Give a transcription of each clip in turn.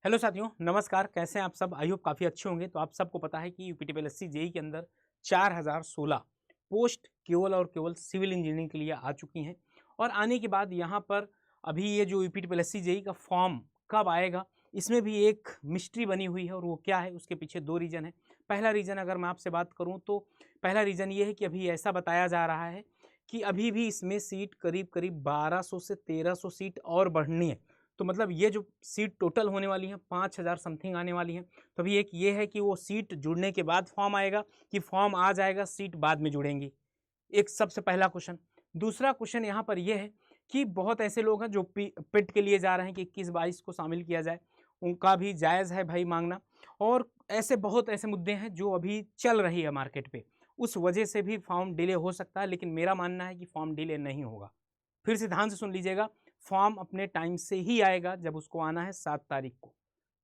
Hello साथियों, नमस्कार। कैसे हैं आप सब? आई होप काफ़ी अच्छे होंगे। तो आप सबको पता है कि यूपीटीपीएससी जेई के अंदर 4016 पोस्ट केवल और केवल सिविल इंजीनियरिंग के लिए आ चुकी हैं। और आने के बाद यहाँ पर अभी ये जो यूपीटीपीएससी जेई का फॉर्म कब आएगा, इसमें भी एक मिस्ट्री बनी हुई है। और वो क्या है, उसके पीछे दो रीज़न है। पहला रीज़न अगर मैं आपसे बात करूँ तो पहला रीज़न ये है कि अभी ऐसा बताया जा रहा है कि अभी भी इसमें सीट करीब करीब 1200 से 1300 सीट और बढ़नी है। तो मतलब ये जो सीट टोटल होने वाली है 5000 समथिंग आने वाली है। तो अभी एक ये है कि वो सीट जुड़ने के बाद फॉर्म आएगा कि फॉर्म आ जाएगा, सीट बाद में जुड़ेंगी। एक सबसे पहला क्वेश्चन। दूसरा क्वेश्चन यहाँ पर यह है कि बहुत ऐसे लोग हैं जो पिट के लिए जा रहे हैं कि 21-22 को शामिल किया जाए। उनका भी जायज़ है भाई मांगना। और ऐसे बहुत ऐसे मुद्दे हैं जो अभी चल रही है मार्केट पे, उस वजह से भी फॉर्म डिले हो सकता है। लेकिन मेरा मानना है कि फॉर्म डिले नहीं होगा। फिर से ध्यान से सुन लीजिएगा, फॉर्म अपने टाइम से ही आएगा जब उसको आना है 7 तारीख को।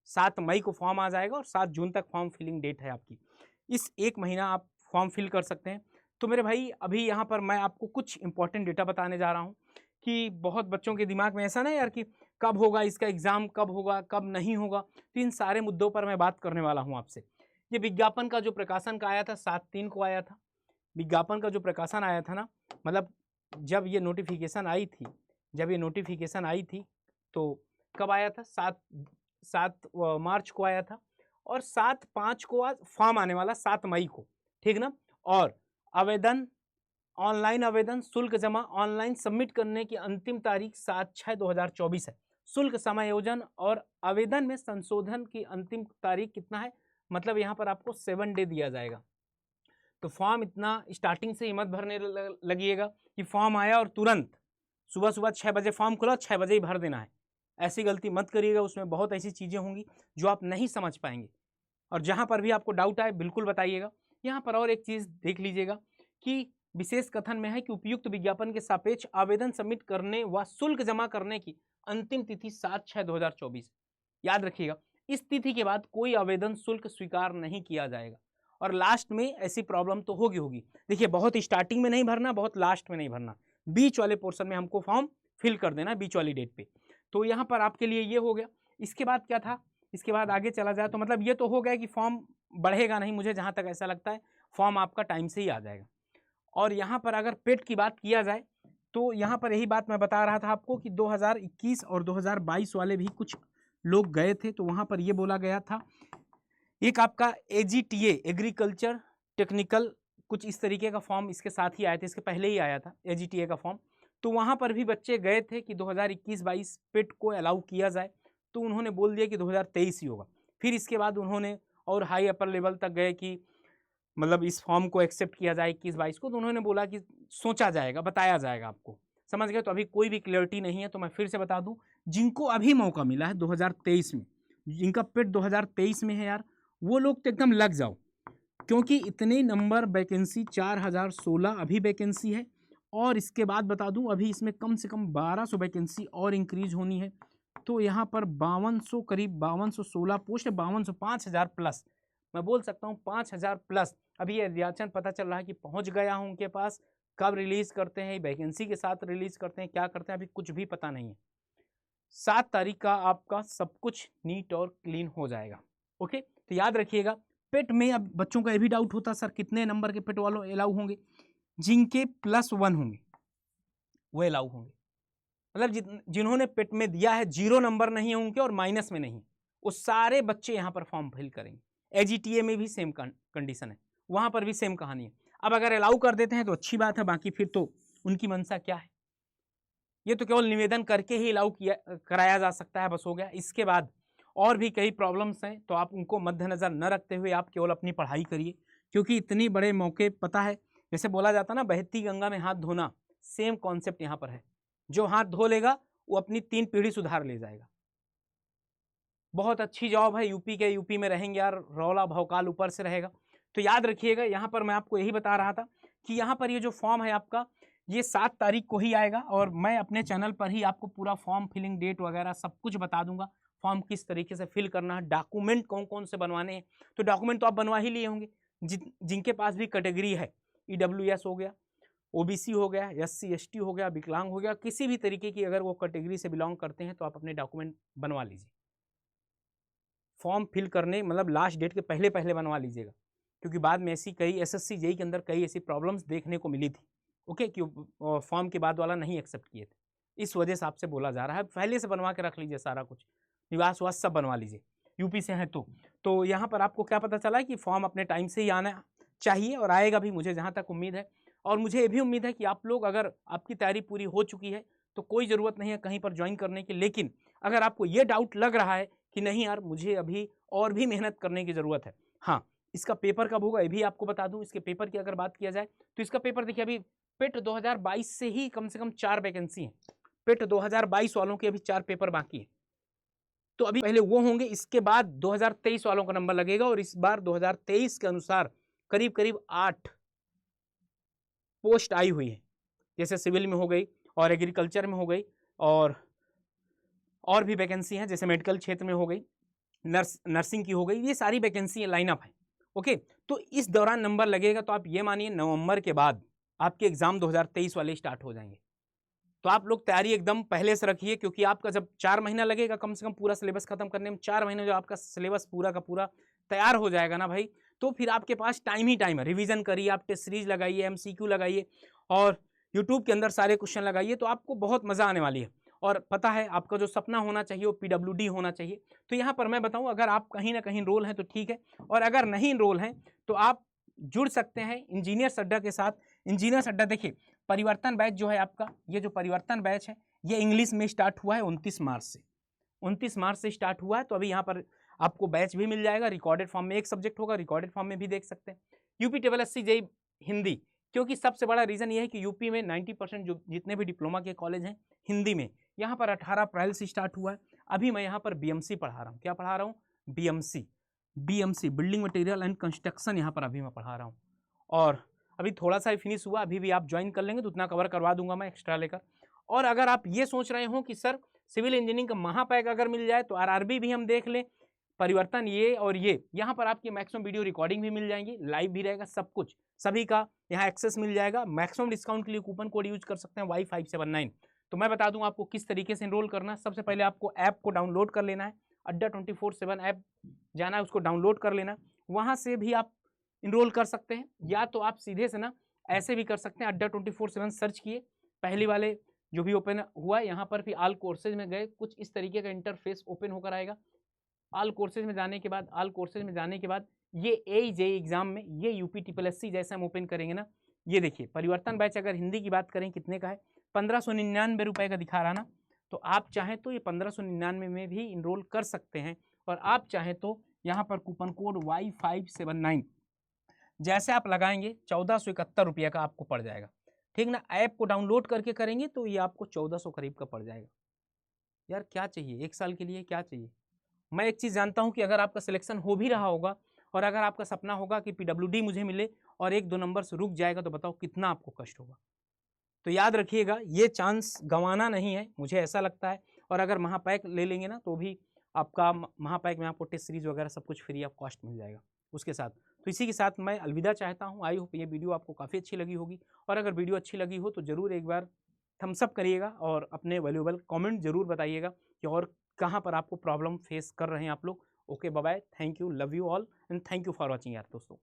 7 मई को फॉर्म आ जाएगा और 7 जून तक फॉर्म फिलिंग डेट है आपकी। इस एक महीना आप फॉर्म फिल कर सकते हैं। तो मेरे भाई अभी यहाँ पर मैं आपको कुछ इंपॉर्टेंट डेटा बताने जा रहा हूँ कि बहुत बच्चों के दिमाग में ऐसा ना यार कि कब होगा इसका एग्ज़ाम, कब होगा कब नहीं होगा। तो इन सारे मुद्दों पर मैं बात करने वाला हूँ आपसे। ये विज्ञापन का जो प्रकाशन का आया था 7/3 को आया था। विज्ञापन का जो प्रकाशन आया था ना, मतलब जब ये नोटिफिकेशन आई थी, तो कब आया था? 7 मार्च को आया था। और 7/5 को आज फॉर्म आने वाला, 7 मई को, ठीक ना। और आवेदन, ऑनलाइन आवेदन शुल्क जमा ऑनलाइन सबमिट करने की अंतिम तारीख 7/6/2024 है। शुल्क समायोजन और आवेदन में संशोधन की अंतिम तारीख कितना है, मतलब यहाँ पर आपको 7 डे दिया जाएगा। तो फॉर्म इतना स्टार्टिंग से ही मत भरने लगिएगा कि फॉर्म आया और तुरंत सुबह सुबह 6 बजे फॉर्म खुला, 6 बजे ही भर देना है। ऐसी गलती मत करिएगा। उसमें बहुत ऐसी चीज़ें होंगी जो आप नहीं समझ पाएंगे। और जहाँ पर भी आपको डाउट आए बिल्कुल बताइएगा। यहाँ पर और एक चीज़ देख लीजिएगा कि विशेष कथन में है कि उपयुक्त विज्ञापन के सापेक्ष आवेदन सबमिट करने व शुल्क जमा करने की अंतिम तिथि 7/6/2024। याद रखिएगा, इस तिथि के बाद कोई आवेदन शुल्क स्वीकार नहीं किया जाएगा। और लास्ट में ऐसी प्रॉब्लम तो होगी। देखिए, बहुत स्टार्टिंग में नहीं भरना, बहुत लास्ट में नहीं भरना, बीच वाले पोर्शन में हमको फॉर्म फिल कर देना बीच वाली डेट पे। तो यहाँ पर आपके लिए ये हो गया। इसके बाद क्या था, इसके बाद आगे चला जाए तो मतलब ये तो हो गया कि फॉर्म बढ़ेगा नहीं, मुझे जहाँ तक ऐसा लगता है फॉर्म आपका टाइम से ही आ जाएगा। और यहाँ पर अगर पेट की बात किया जाए तो यहाँ पर यही बात मैं बता रहा था आपको कि 2021 और 2022 वाले भी कुछ लोग गए थे। तो वहाँ पर ये बोला गया था, एक आपका एजीटीए एग्रीकल्चर टेक्निकल कुछ इस तरीके का फॉर्म इसके साथ ही आया था, इसके पहले ही आया था एजीटीए का फॉर्म। तो वहाँ पर भी बच्चे गए थे कि 2021-22 पेट को अलाउ किया जाए। तो उन्होंने बोल दिया कि 2023 ही होगा। फिर इसके बाद उन्होंने और हाई अपर लेवल तक गए कि मतलब इस फॉर्म को एक्सेप्ट किया जाए 21-22 को। तो उन्होंने बोला कि सोचा जाएगा, बताया जाएगा आपको। समझ गए? तो अभी कोई भी क्लियरिटी नहीं है। तो मैं फिर से बता दूं, जिनको अभी मौका मिला है 2023 में, जिनका पेट 2023 में है यार, वो लोग तो एकदम लग जाओ। क्योंकि इतने नंबर वैकेंसी 4016 अभी वैकेंसी है। और इसके बाद बता दूं, अभी इसमें कम से कम 1200 वैकेंसी और इंक्रीज होनी है। तो यहाँ पर 5200, करीब 5216 पोस्ट है, 5200, 5000 प्लस। मैं बोल सकता हूँ 5000 प्लस। अभी ये रिएक्शन पता चल रहा है कि पहुँच गया हूँ उनके पास। कब रिलीज़ करते हैं, वैकेंसी के साथ रिलीज़ करते हैं, क्या करते हैं, अभी कुछ भी पता नहीं है। 7 तारीख का आपका सब कुछ नीट और क्लीन हो जाएगा। ओके, तो याद रखिएगा। पेट में अब बच्चों का ये भी डाउट होता, सर कितने नंबर के पेट वालों अलाउ होंगे? जिनके +1 होंगे वो अलाउ होंगे। मतलब जिन्होंने पेट में दिया है 0 नंबर नहीं है उनके और माइनस में नहीं, वो सारे बच्चे यहाँ पर फॉर्म फिल करेंगे। एजीटीए में भी सेम कंडीशन है, वहाँ पर भी सेम कहानी है। अब अगर अलाउ कर देते हैं तो अच्छी बात है, बाकी फिर तो उनकी मंशा क्या है। ये तो केवल निवेदन करके ही अलाउ किया कराया जा सकता है, बस हो गया। इसके बाद और भी कई प्रॉब्लम्स हैं, तो आप उनको मद्देनजर न रखते हुए आप केवल अपनी पढ़ाई करिए। क्योंकि इतनी बड़े मौके, पता है जैसे बोला जाता ना, बहती गंगा में हाथ धोना, सेम कॉन्सेप्ट यहाँ पर है। जो हाथ धो लेगा वो अपनी 3 पीढ़ी सुधार ले जाएगा। बहुत अच्छी जॉब है, यूपी में रहेंगे यार, रौला भौकाल ऊपर से रहेगा। तो याद रखिएगा, यहाँ पर मैं आपको यही बता रहा था कि यहाँ पर ये जो फॉर्म है आपका, ये 7 तारीख को ही आएगा। और मैं अपने चैनल पर ही आपको पूरा फॉर्म फिलिंग डेट वगैरह सब कुछ बता दूंगा। फॉर्म किस तरीके से फिल करना है, डॉक्यूमेंट कौन कौन से बनवाने हैं। तो डॉक्यूमेंट तो आप बनवा ही लिए होंगे, जिनके पास भी कैटेगरी है, ईडब्ल्यूएस हो गया, ओबीसी हो गया, एससी एसटी हो गया, विकलांग हो गया, किसी भी तरीके की अगर वो कैटेगरी से बिलोंग करते हैं तो आप अपने डॉक्यूमेंट बनवा लीजिए। फॉर्म फिल करने मतलब लास्ट डेट के पहले पहले बनवा लीजिएगा, क्योंकि बाद में ऐसी कई एसएससी जेई के अंदर कई ऐसी प्रॉब्लम्स देखने को मिली थी, ओके, कि फॉर्म के बाद वाला नहीं एक्सेप्ट किए थे, इस वजह से आपसे बोला जा रहा है पहले से बनवा के रख लीजिए, सारा कुछ निवास वास सब बनवा लीजिए, यूपी से हैं तो यहाँ पर आपको क्या पता चला है कि फॉर्म अपने टाइम से ही आना चाहिए और आएगा भी, मुझे जहाँ तक उम्मीद है। और मुझे ये भी उम्मीद है कि आप लोग, अगर आपकी तैयारी पूरी हो चुकी है तो कोई ज़रूरत नहीं है कहीं पर ज्वाइन करने की, लेकिन अगर आपको ये डाउट लग रहा है कि नहीं यार मुझे अभी और भी मेहनत करने की ज़रूरत है, हाँ, इसका पेपर कब होगा ये भी आपको बता दूं। इसके पेपर की अगर बात किया जाए तो इसका पेपर देखिए, अभी पेट 2022 से ही कम से कम 4 वैकेंसी हैं, पेट 2022 वालों के अभी 4 पेपर बाकी हैं, तो अभी पहले वो होंगे, इसके बाद 2023 वालों का नंबर लगेगा। और इस बार 2023 के अनुसार करीब करीब 8 पोस्ट आई हुई है, जैसे सिविल में हो गई और एग्रीकल्चर में हो गई और भी वैकेंसी हैं, जैसे मेडिकल क्षेत्र में हो गई, नर्सिंग की हो गई, ये सारी वैकेंसी लाइनअप है, ओके। तो इस दौरान नंबर लगेगा, तो आप ये मानिए नवंबर के बाद आपके एग्जाम 2023 वाले स्टार्ट हो जाएंगे। तो आप लोग तैयारी एकदम पहले से रखिए, क्योंकि आपका जब 4 महीना लगेगा कम से कम पूरा सिलेबस खत्म करने में, 4 महीने जो आपका सिलेबस पूरा का पूरा तैयार हो जाएगा ना भाई, तो फिर आपके पास टाइम ही टाइम है। रिवीजन करिए, आप टेस्ट सीरीज लगाइए, एमसीक्यू लगाइए और यूट्यूब के अंदर सारे क्वेश्चन लगाइए, तो आपको बहुत मजा आने वाली है। और पता है आपका जो सपना होना चाहिए वो पीडब्ल्यूडी होना चाहिए। तो यहाँ पर मैं बताऊँ, अगर आप कहीं ना कहीं इनरोल हैं तो ठीक है, और अगर नहीं इनरोल हैं तो आप जुड़ सकते हैं इंजीनियर्स अड्डा के साथ। इंजीनियर्स अड्डा देखिए, परिवर्तन बैच जो है आपका, ये जो परिवर्तन बैच है ये इंग्लिश में स्टार्ट हुआ है 29 मार्च से, 29 मार्च से स्टार्ट हुआ है। तो अभी यहाँ पर आपको बैच भी मिल जाएगा, रिकॉर्डेड फॉर्म में एक सब्जेक्ट होगा, रिकॉर्डेड फॉर्म में भी देख सकते हैं। यूपी SSC जेई हिंदी, क्योंकि सबसे बड़ा रीजन ये है कि यूपी में 90% जो जितने भी डिप्लोमा के कॉलेज हैं हिंदी में, यहाँ पर 18 अप्रैल से स्टार्ट हुआ है। अभी मैं यहाँ पर बीएमसी पढ़ा रहा हूँ, क्या पढ़ा रहा हूँ, BMC building material and construction, यहाँ पर अभी मैं पढ़ा रहा हूँ। और अभी थोड़ा सा ही फिनिश हुआ, अभी भी आप ज्वाइन कर लेंगे तो उतना कवर करवा दूंगा मैं एक्स्ट्रा लेकर। और अगर आप ये सोच रहे हो कि सर सिविल इंजीनियरिंग का महापैक अगर मिल जाए तो आरआरबी भी हम देख लें, परिवर्तन ये और ये, यहाँ पर आपकी मैक्सिमम वीडियो रिकॉर्डिंग भी मिल जाएंगी, लाइव भी रहेगा, सब कुछ सभी का यहाँ एक्सेस मिल जाएगा। मैक्सिमम डिस्काउंट के लिए कूपन कोड यूज कर सकते हैं Y579। तो मैं बता दूं आपको किस तरीके से एनरोल करना है। सबसे पहले आपको ऐप को डाउनलोड कर लेना है, अड्डा 24/7 ऐप जाना है, उसको डाउनलोड कर लेना है, वहाँ से भी आप इनरोल कर सकते हैं, या तो आप सीधे से ना ऐसे भी कर सकते हैं, अड्डा 24/7 सर्च किए, पहले वाले जो भी ओपन हुआ यहाँ पर फिर ऑल कोर्सेज में गए, कुछ इस तरीके का इंटरफेस ओपन होकर आएगा। ऑल कोर्सेज में जाने के बाद ये AJE एग्जाम में ये यूपी SSC जैसे हम ओपन करेंगे ना, ये देखिए परिवर्तन बैच अगर हिंदी की बात करें कितने का है, 1599 रुपये का दिखा रहा ना, तो आप चाहें तो ये 1599 में भी इनरोल कर सकते हैं। और आप चाहें तो यहाँ पर कूपन कोड Y579 जैसे आप लगाएंगे 1471 रुपये का आपको पड़ जाएगा, ठीक ना। ऐप को डाउनलोड करके करेंगे तो ये आपको 1400 करीब का पड़ जाएगा। यार क्या चाहिए, 1 साल के लिए क्या चाहिए। मैं एक चीज़ जानता हूँ कि अगर आपका सिलेक्शन हो भी रहा होगा और अगर आपका सपना होगा कि PWD मुझे मिले और 1-2 नंबर से रुक जाएगा, तो बताओ कितना आपको कष्ट होगा। तो याद रखिएगा, ये चांस गंवाना नहीं है, मुझे ऐसा लगता है। और अगर महापैक ले लेंगे ना तो भी आपका महापैक में आपको टेस्ट सीरीज वगैरह सब कुछ फ्री ऑफ कॉस्ट मिल जाएगा उसके साथ। तो इसी के साथ मैं अलविदा चाहता हूँ। आई होप ये वीडियो आपको काफ़ी अच्छी लगी होगी, और अगर वीडियो अच्छी लगी हो तो ज़रूर एक बार थम्स अप करिएगा और अपने वैल्यूएबल कमेंट जरूर बताइएगा कि और कहाँ पर आपको प्रॉब्लम फेस कर रहे हैं आप लोग। Okay, bye bye, thank you, love you all and thank you for watching यार दोस्तों।